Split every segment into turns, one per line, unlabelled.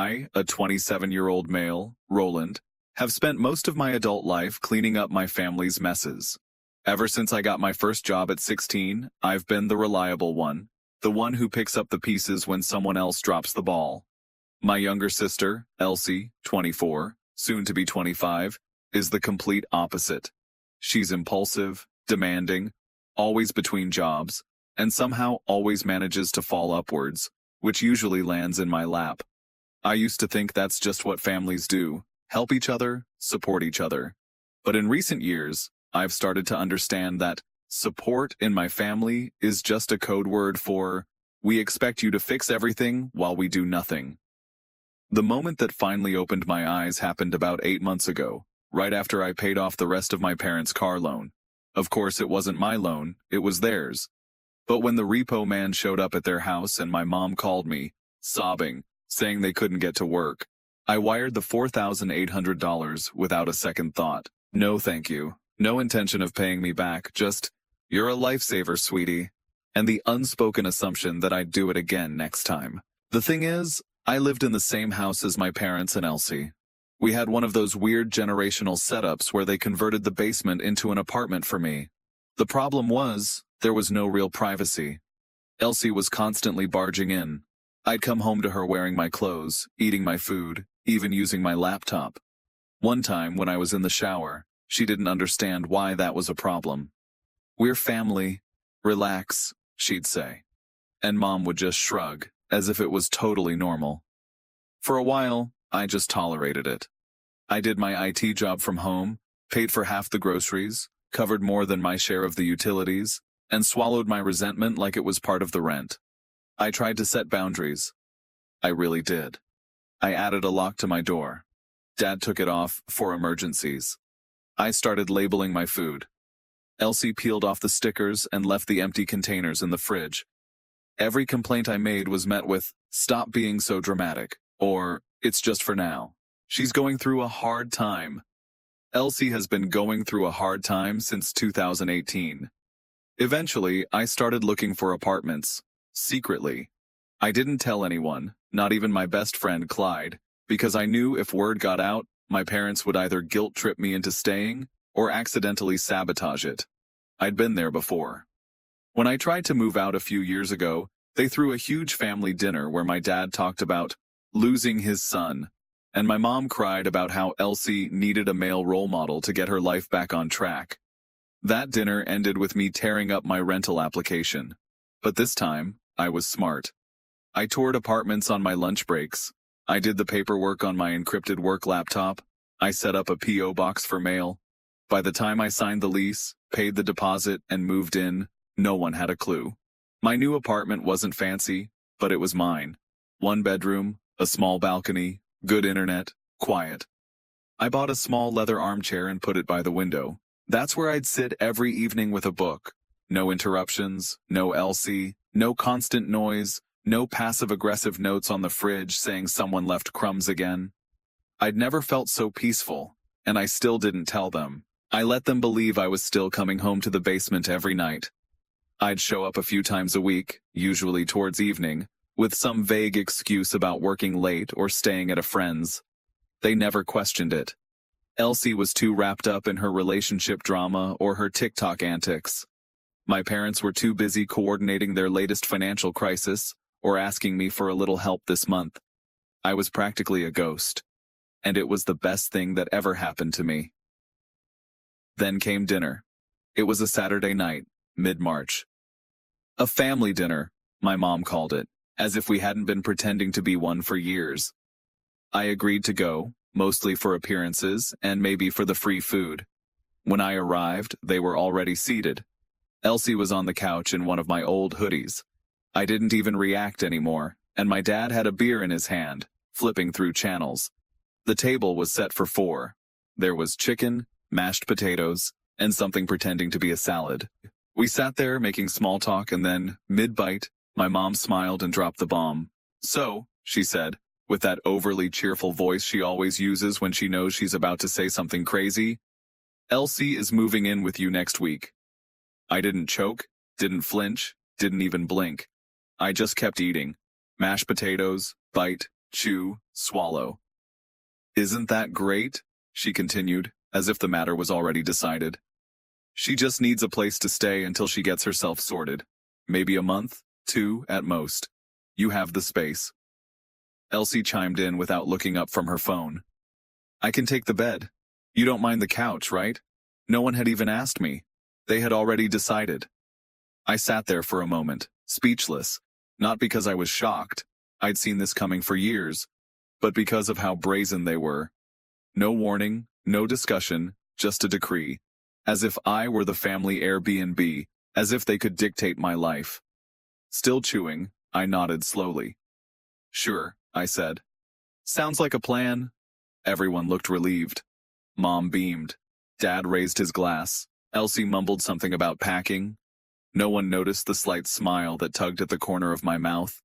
I, a 27-year-old male, Roland, have spent most of my adult life cleaning up my family's messes. Ever since I got my first job at 16, I've been the reliable one, the one who picks up the pieces when someone else drops the ball. My younger sister, Elsie, 24, soon to be 25, is the complete opposite. She's impulsive, demanding, always between jobs, and somehow always manages to fall upwards, which usually lands in my lap. I used to think that's just what families do, help each other, support each other. But in recent years, I've started to understand that support in my family is just a code word for, we expect you to fix everything while we do nothing. The moment that finally opened my eyes happened about 8 months ago, right after I paid off the rest of my parents' car loan. Of course, it wasn't my loan, it was theirs. But when the repo man showed up at their house and my mom called me, sobbing, saying they couldn't get to work, I wired the $4,800 without a second thought. No thank you. No intention of paying me back, just, you're a lifesaver, sweetie. And the unspoken assumption that I'd do it again next time. The thing is, I lived in the same house as my parents and Elsie. We had one of those weird generational setups where they converted the basement into an apartment for me. The problem was, there was no real privacy. Elsie was constantly barging in. I'd come home to her wearing my clothes, eating my food, even using my laptop. One time, when I was in the shower, she didn't understand why that was a problem. We're family. Relax, she'd say. And Mom would just shrug, as if it was totally normal. For a while, I just tolerated it. I did my IT job from home, paid for half the groceries, covered more than my share of the utilities, and swallowed my resentment like it was part of the rent. I tried to set boundaries. I really did. I added a lock to my door. Dad took it off for emergencies. I started labeling my food. Elsie peeled off the stickers and left the empty containers in the fridge. Every complaint I made was met with, "Stop being so dramatic," or, "It's just for now." She's going through a hard time. Elsie has been going through a hard time since 2018. Eventually, I started looking for apartments, secretly. I didn't tell anyone, not even my best friend Clyde, because I knew if word got out, my parents would either guilt-trip me into staying or accidentally sabotage it. I'd been there before. When I tried to move out a few years ago, they threw a huge family dinner where my dad talked about losing his son, and my mom cried about how Elsie needed a male role model to get her life back on track. That dinner ended with me tearing up my rental application. But this time, I was smart. I toured apartments on my lunch breaks. I did the paperwork on my encrypted work laptop. I set up a P.O. box for mail. By the time I signed the lease, paid the deposit, and moved in, no one had a clue. My new apartment wasn't fancy, but it was mine. 1 bedroom, a small balcony, good internet, quiet. I bought a small leather armchair and put it by the window. That's where I'd sit every evening with a book. No interruptions, no Elsie, no constant noise, no passive-aggressive notes on the fridge saying someone left crumbs again. I'd never felt so peaceful, and I still didn't tell them. I let them believe I was still coming home to the basement every night. I'd show up a few times a week, usually towards evening, with some vague excuse about working late or staying at a friend's. They never questioned it. Elsie was too wrapped up in her relationship drama or her TikTok antics. My parents were too busy coordinating their latest financial crisis or asking me for a little help this month. I was practically a ghost, and it was the best thing that ever happened to me. Then came dinner. It was a Saturday night, mid-March. A family dinner, my mom called it, as if we hadn't been pretending to be one for years. I agreed to go, mostly for appearances and maybe for the free food. When I arrived, they were already seated. Elsie was on the couch in one of my old hoodies. I didn't even react anymore, and my dad had a beer in his hand, flipping through channels. The table was set for 4. There was chicken, mashed potatoes, and something pretending to be a salad. We sat there making small talk and then, mid-bite, my mom smiled and dropped the bomb. "So," she said, with that overly cheerful voice she always uses when she knows she's about to say something crazy, "Elsie is moving in with you next week." I didn't choke, didn't flinch, didn't even blink. I just kept eating. Mashed potatoes, bite, chew, swallow. Isn't that great? She continued, as if the matter was already decided. She just needs a place to stay until she gets herself sorted. Maybe a month, 2 at most. You have the space. Elsie chimed in without looking up from her phone. I can take the bed. You don't mind the couch, right? No one had even asked me. They had already decided. I sat there for a moment, speechless, not because I was shocked. I'd seen this coming for years, but because of how brazen they were. No warning, no discussion, just a decree. As if I were the family Airbnb, as if they could dictate my life. Still chewing, I nodded slowly. Sure, I said. Sounds like a plan. Everyone looked relieved. Mom beamed. Dad raised his glass. Elsie mumbled something about packing. No one noticed the slight smile that tugged at the corner of my mouth.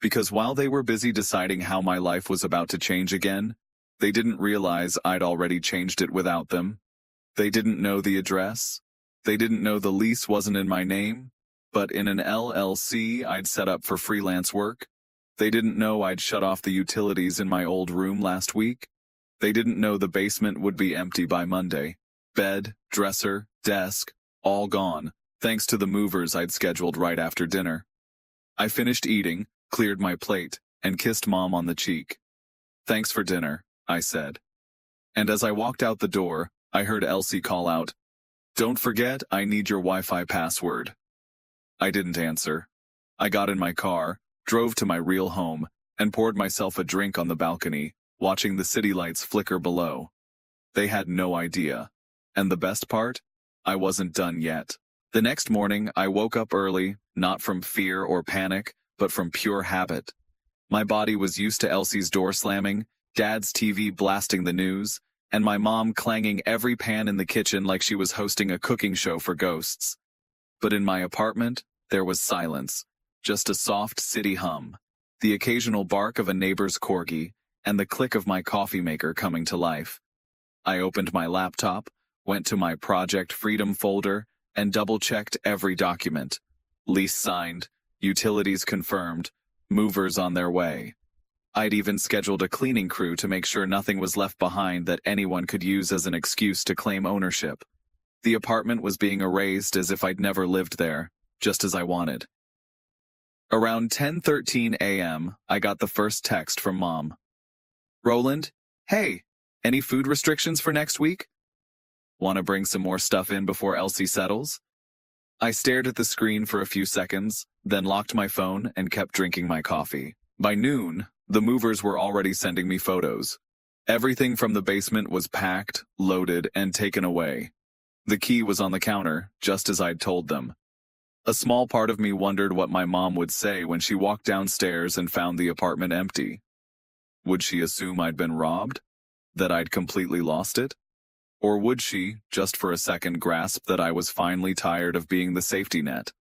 Because while they were busy deciding how my life was about to change again, they didn't realize I'd already changed it without them. They didn't know the address. They didn't know the lease wasn't in my name, but in an LLC I'd set up for freelance work. They didn't know I'd shut off the utilities in my old room last week. They didn't know the basement would be empty by Monday. Bed, dresser, desk, all gone, thanks to the movers I'd scheduled right after dinner. I finished eating, cleared my plate, and kissed Mom on the cheek. Thanks for dinner, I said. And as I walked out the door, I heard Elsie call out, Don't forget, I need your Wi-Fi password. I didn't answer. I got in my car, drove to my real home, and poured myself a drink on the balcony, watching the city lights flicker below. They had no idea. And the best part? I wasn't done yet. The next morning, I woke up early, not from fear or panic, but from pure habit. My body was used to Elsie's door slamming, Dad's TV blasting the news, and my mom clanging every pan in the kitchen like she was hosting a cooking show for ghosts. But in my apartment, there was silence, just a soft city hum, the occasional bark of a neighbor's corgi, and the click of my coffee maker coming to life. I opened my laptop, went to my Project Freedom folder, and double-checked every document. Lease signed, utilities confirmed, movers on their way. I'd even scheduled a cleaning crew to make sure nothing was left behind that anyone could use as an excuse to claim ownership. The apartment was being erased as if I'd never lived there, just as I wanted. Around 10:13 a.m., I got the first text from Mom. Roland, hey, any food restrictions for next week? Want to bring some more stuff in before Elsie settles? I stared at the screen for a few seconds, then locked my phone and kept drinking my coffee. By noon, the movers were already sending me photos. Everything from the basement was packed, loaded, and taken away. The key was on the counter, just as I'd told them. A small part of me wondered what my mom would say when she walked downstairs and found the apartment empty. Would she assume I'd been robbed? That I'd completely lost it? Or would she, just for a second, grasp that I was finally tired of being the safety net?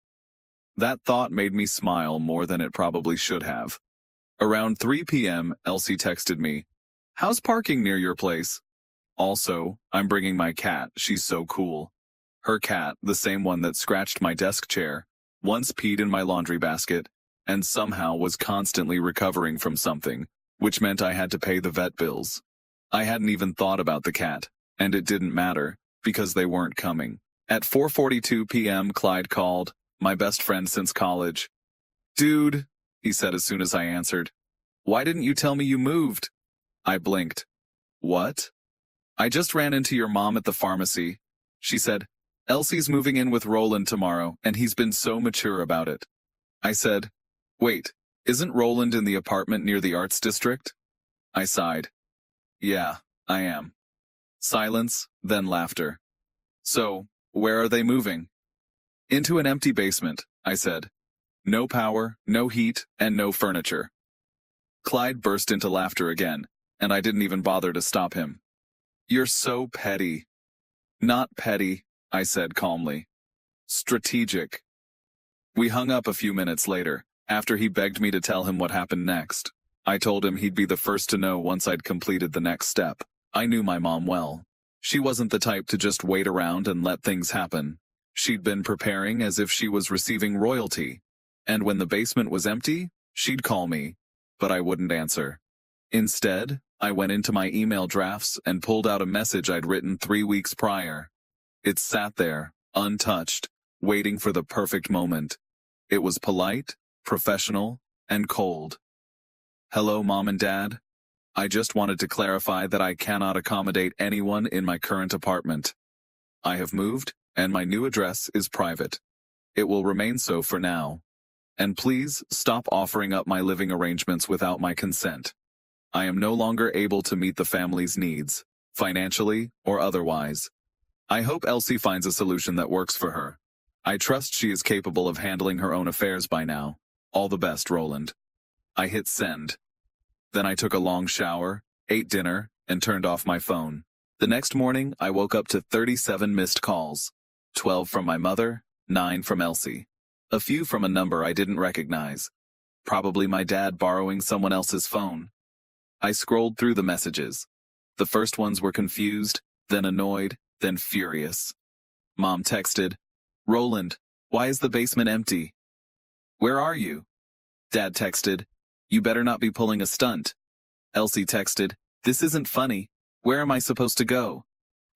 That thought made me smile more than it probably should have. Around 3 p.m., Elsie texted me, How's parking near your place? Also, I'm bringing my cat, she's so cool. Her cat, the same one that scratched my desk chair, once peed in my laundry basket, and somehow was constantly recovering from something, which meant I had to pay the vet bills. I hadn't even thought about the cat, and it didn't matter, because they weren't coming. At 4:42 p.m., Clyde called, my best friend since college. Dude, he said as soon as I answered. Why didn't you tell me you moved? I blinked. What? I just ran into your mom at the pharmacy. She said, Elsie's moving in with Roland tomorrow, and he's been so mature about it. I said, Wait, isn't Roland in the apartment near the Arts District? I sighed. Yeah, I am. Silence, then laughter. So, where are they moving? Into an empty basement, I said. No power, no heat, and no furniture. Clyde burst into laughter again, and I didn't even bother to stop him. You're so petty. Not petty, I said calmly. Strategic. We hung up a few minutes later, after he begged me to tell him what happened next. I told him he'd be the first to know once I'd completed the next step. I knew my mom well. She wasn't the type to just wait around and let things happen. She'd been preparing as if she was receiving royalty. And when the basement was empty, she'd call me, but I wouldn't answer. Instead, I went into my email drafts and pulled out a message I'd written 3 weeks prior. It sat there, untouched, waiting for the perfect moment. It was polite, professional, and cold. Hello, Mom and Dad. I just wanted to clarify that I cannot accommodate anyone in my current apartment. I have moved, and my new address is private. It will remain so for now. And please stop offering up my living arrangements without my consent. I am no longer able to meet the family's needs, financially or otherwise. I hope Elsie finds a solution that works for her. I trust she is capable of handling her own affairs by now. All the best, Roland. I hit send. Then I took a long shower, ate dinner, and turned off my phone. The next morning, I woke up to 37 missed calls. 12 from my mother, 9 from Elsie. A few from a number I didn't recognize. Probably my dad borrowing someone else's phone. I scrolled through the messages. The first ones were confused, then annoyed, then furious. Mom texted, "Roland, why is the basement empty? Where are you?" Dad texted, "You better not be pulling a stunt." Elsie texted, "This isn't funny. Where am I supposed to go?"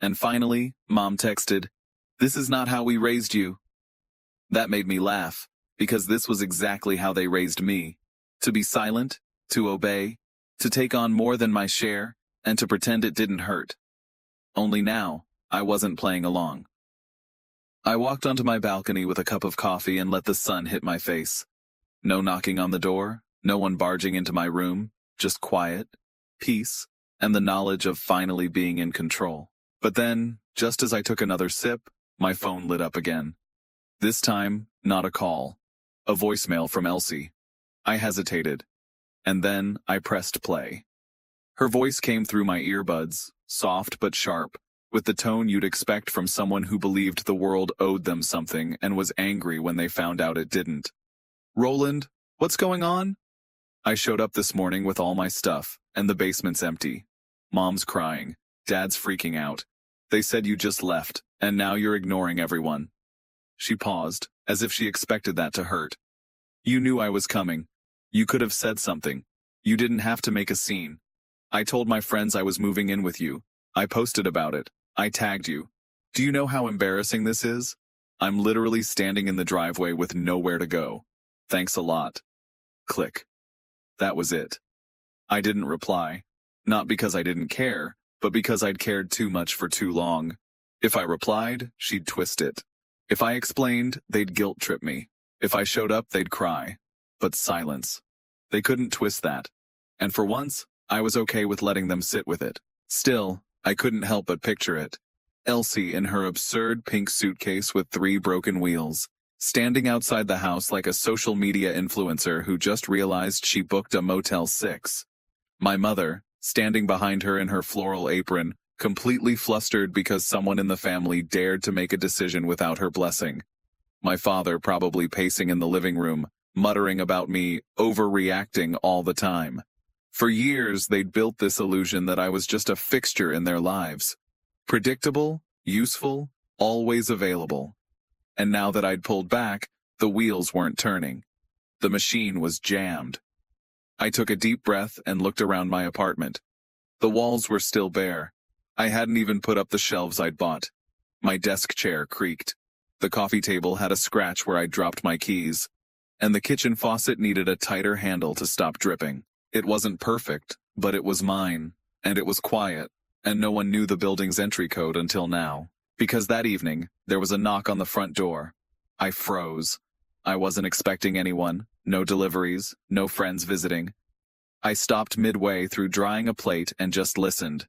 And finally, Mom texted, "This is not how we raised you." That made me laugh, because this was exactly how they raised me. To be silent, to obey, to take on more than my share, and to pretend it didn't hurt. Only now, I wasn't playing along. I walked onto my balcony with a cup of coffee and let the sun hit my face. No knocking on the door, no one barging into my room, just quiet, peace, and the knowledge of finally being in control. But then, just as I took another sip, my phone lit up again. This time, not a call. A voicemail from Elsie. I hesitated. And then I pressed play. Her voice came through my earbuds, soft but sharp, with the tone you'd expect from someone who believed the world owed them something and was angry when they found out it didn't. "Roland, what's going on?" I showed up this morning with all my stuff, and the basement's empty. Mom's crying. Dad's freaking out. They said you just left, and now you're ignoring everyone. She paused, as if she expected that to hurt. You knew I was coming. You could have said something. You didn't have to make a scene. I told my friends I was moving in with you. I posted about it. I tagged you. Do you know how embarrassing this is? I'm literally standing in the driveway with nowhere to go. Thanks a lot. Click. That was it. I didn't reply. Not because I didn't care, but because I'd cared too much for too long. If I replied, she'd twist it. If I explained, they'd guilt trip me. If I showed up, they'd cry. But silence. They couldn't twist that. And for once, I was okay with letting them sit with it. Still, I couldn't help but picture it. Elsie in her absurd pink suitcase with 3 broken wheels, standing outside the house like a social media influencer who just realized she booked a Motel 6. My mother, standing behind her in her floral apron, completely flustered because someone in the family dared to make a decision without her blessing. My father probably pacing in the living room, muttering about me overreacting all the time. For years, they'd built this illusion that I was just a fixture in their lives. Predictable, useful, always available. And now that I'd pulled back, the wheels weren't turning. The machine was jammed. I took a deep breath and looked around my apartment. The walls were still bare. I hadn't even put up the shelves I'd bought. My desk chair creaked. The coffee table had a scratch where I'd dropped my keys. And the kitchen faucet needed a tighter handle to stop dripping. It wasn't perfect, but it was mine. And it was quiet. And no one knew the building's entry code until now. Because that evening, there was a knock on the front door. I froze. I wasn't expecting anyone. No deliveries, no friends visiting. I stopped midway through drying a plate and just listened.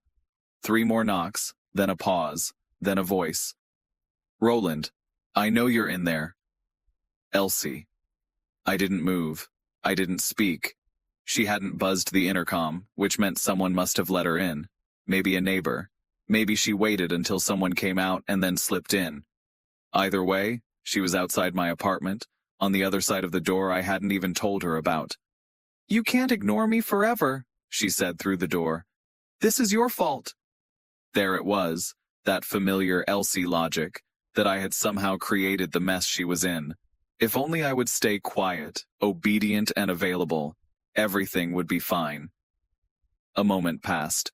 3 more knocks, then a pause, then a voice. "Roland, I know you're in there." Elsie. I didn't move. I didn't speak. She hadn't buzzed the intercom, which meant someone must have let her in. Maybe a neighbor. Maybe she waited until someone came out and then slipped in. Either way, she was outside my apartment, on the other side of the door I hadn't even told her about. "You can't ignore me forever," she said through the door. "This is your fault." There it was, that familiar Elsie logic, that I had somehow created the mess she was in. If only I would stay quiet, obedient, and available, everything would be fine. A moment passed.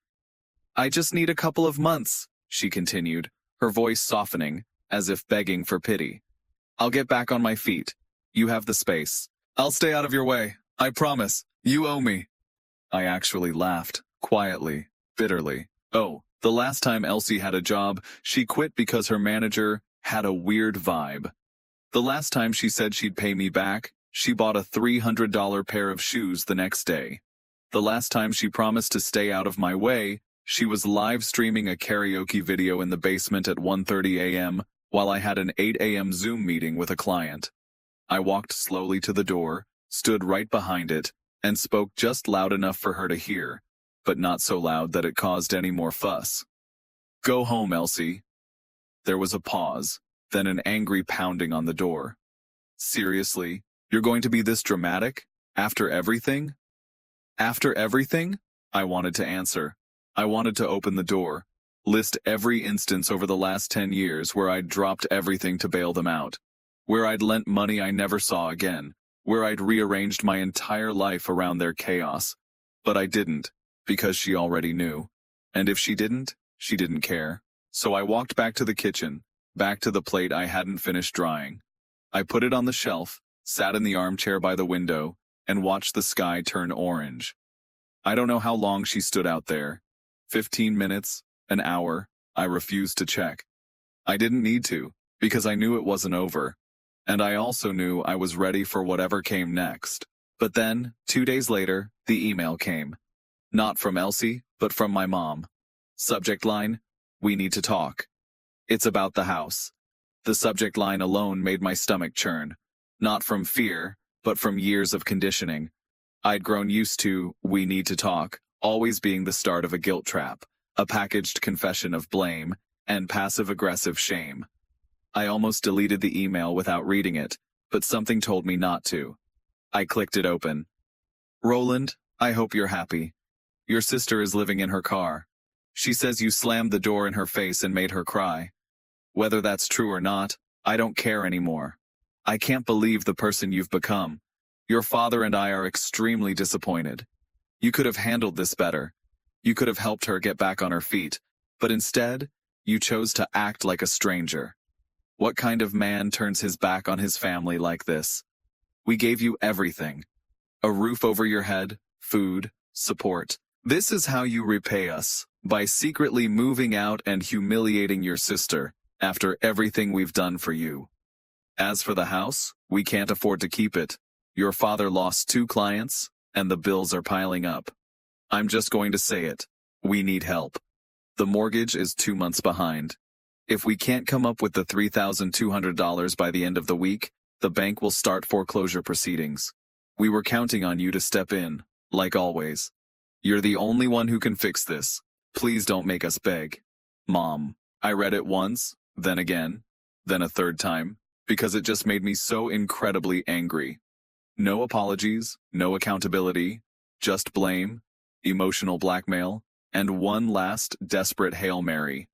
I just need a couple of months, she continued, her voice softening, as if begging for pity. I'll get back on my feet. You have the space. I'll stay out of your way. I promise. You owe me. I actually laughed, quietly, bitterly. Oh, the last time Elsie had a job, she quit because her manager had a weird vibe. The last time she said she'd pay me back, she bought a $300 pair of shoes the next day. The last time she promised to stay out of my way, she was live streaming a karaoke video in the basement at 1:30 a.m. while I had an 8 a.m. Zoom meeting with a client. I walked slowly to the door, stood right behind it, and spoke just loud enough for her to hear, but not so loud that it caused any more fuss. Go home, Elsie. There was a pause, then an angry pounding on the door. Seriously, you're going to be this dramatic? After everything? After everything? I wanted to answer. I wanted to open the door, list every instance over the last 10 years where I'd dropped everything to bail them out, where I'd lent money I never saw again, where I'd rearranged my entire life around their chaos. But I didn't, because she already knew. And if she didn't care. So I walked back to the kitchen, back to the plate I hadn't finished drying. I put it on the shelf, sat in the armchair by the window, and watched the sky turn orange. I don't know how long she stood out there. 15 minutes, an hour, I refused to check. I didn't need to, because I knew it wasn't over. And I also knew I was ready for whatever came next. But then, 2 days later, the email came. Not from Elsie, but from my mom. Subject line, we need to talk. It's about the house. The subject line alone made my stomach churn. Not from fear, but from years of conditioning. I'd grown used to, we need to talk, always being the start of a guilt trap, a packaged confession of blame, and passive-aggressive shame. I almost deleted the email without reading it, but something told me not to. I clicked it open. Roland, I hope you're happy. Your sister is living in her car. She says you slammed the door in her face and made her cry. Whether that's true or not, I don't care anymore. I can't believe the person you've become. Your father and I are extremely disappointed. You could have handled this better. You could have helped her get back on her feet, but instead, you chose to act like a stranger. What kind of man turns his back on his family like this? We gave you everything. A roof over your head, food, support. This is how you repay us, by secretly moving out and humiliating your sister after everything we've done for you. As for the house, we can't afford to keep it. Your father lost 2 clients, and the bills are piling up. I'm just going to say it. We need help. The mortgage is 2 months behind. If we can't come up with the $3,200 by the end of the week, the bank will start foreclosure proceedings. We were counting on you to step in, like always. You're the only one who can fix this. Please don't make us beg. Mom. I read it once, then again, then a third time, because it just made me so incredibly angry. No apologies, no accountability, just blame, emotional blackmail, and one last desperate Hail Mary.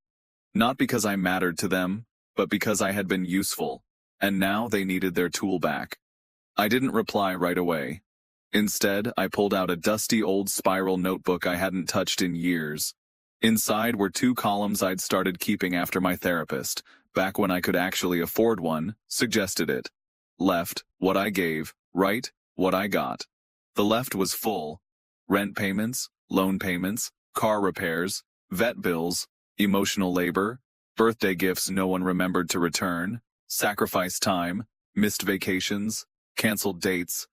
Not because I mattered to them, but because I had been useful, and now they needed their tool back. I didn't reply right away. Instead, I pulled out a dusty old spiral notebook I hadn't touched in years. Inside were 2 columns I'd started keeping after my therapist, back when I could actually afford one, suggested it. Left, what I gave. Right, what I got. The left was full. Rent payments, loan payments, car repairs, vet bills, emotional labor, birthday gifts no one remembered to return, sacrificed time, missed vacations, canceled dates.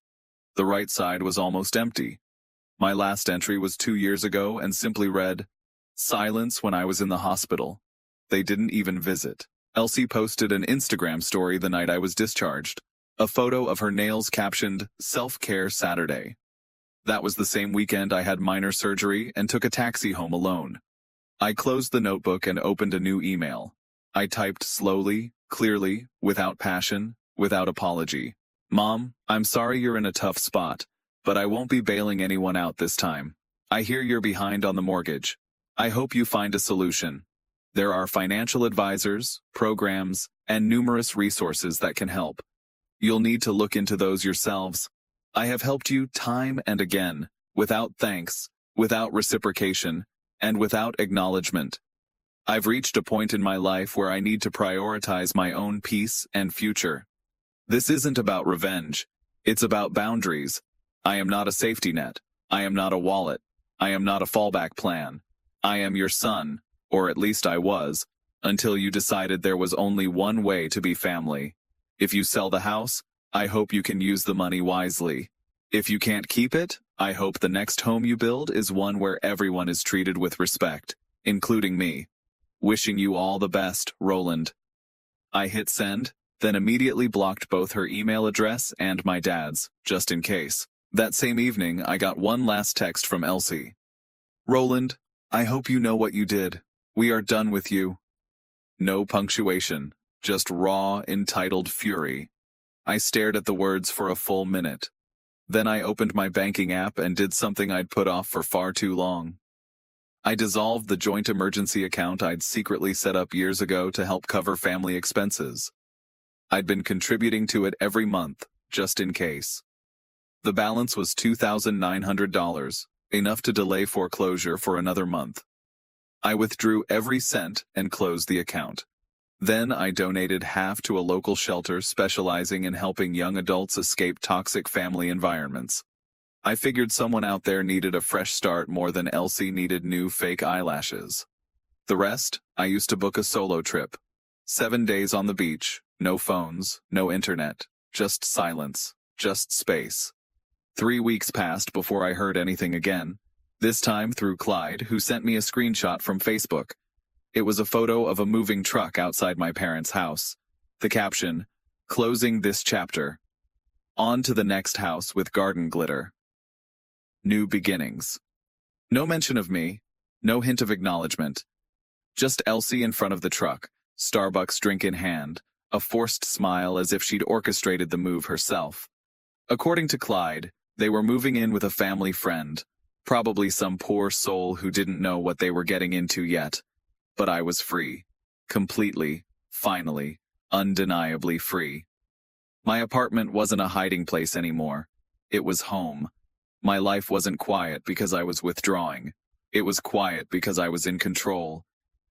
The right side was almost empty. My last entry was 2 years ago and simply read, silence when I was in the hospital. They didn't even visit. Elsie posted an Instagram story the night I was discharged. A photo of her nails captioned, Self-Care Saturday. That was the same weekend I had minor surgery and took a taxi home alone. I closed the notebook and opened a new email. I typed slowly, clearly, without passion, without apology. Mom, I'm sorry you're in a tough spot, but I won't be bailing anyone out this time. I hear you're behind on the mortgage. I hope you find a solution. There are financial advisors, programs, and numerous resources that can help. You'll need to look into those yourselves. I have helped you time and again, without thanks, without reciprocation, and without acknowledgement. I've reached a point in my life where I need to prioritize my own peace and future. This isn't about revenge. It's about boundaries. I am not a safety net. I am not a wallet. I am not a fallback plan. I am your son, or at least I was, until you decided there was only one way to be family. If you sell the house, I hope you can use the money wisely. If you can't keep it, I hope the next home you build is one where everyone is treated with respect, including me. Wishing you all the best, Roland. I hit send, then immediately blocked both her email address and my dad's, just in case. That same evening, I got one last text from Elsie. Roland, I hope you know what you did. We are done with you. No punctuation, just raw, entitled fury. I stared at the words for a full minute. Then I opened my banking app and did something I'd put off for far too long. I dissolved the joint emergency account I'd secretly set up years ago to help cover family expenses. I'd been contributing to it every month, just in case. The balance was $2,900, enough to delay foreclosure for another month. I withdrew every cent and closed the account. Then I donated half to a local shelter specializing in helping young adults escape toxic family environments. I figured someone out there needed a fresh start more than Elsie needed new fake eyelashes. The rest, I used to book a solo trip. 7 days on the beach, no phones, no internet, just silence, just space. 3 weeks passed before I heard anything again, this time through Clyde, who sent me a screenshot from Facebook. It was a photo of a moving truck outside my parents' house. The caption, "Closing this chapter. On to the next house with garden glitter. New beginnings." No mention of me, no hint of acknowledgement. Just Elsie in front of the truck, Starbucks drink in hand, a forced smile as if she'd orchestrated the move herself. According to Clyde, they were moving in with a family friend, probably some poor soul who didn't know what they were getting into yet. But I was free. Completely, finally, undeniably free. My apartment wasn't a hiding place anymore. It was home. My life wasn't quiet because I was withdrawing. It was quiet because I was in control.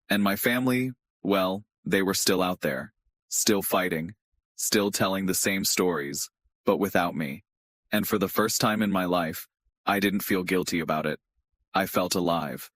And my family, well, they were still out there. Still fighting. Still telling the same stories, but without me. And for the first time in my life, I didn't feel guilty about it. I felt alive.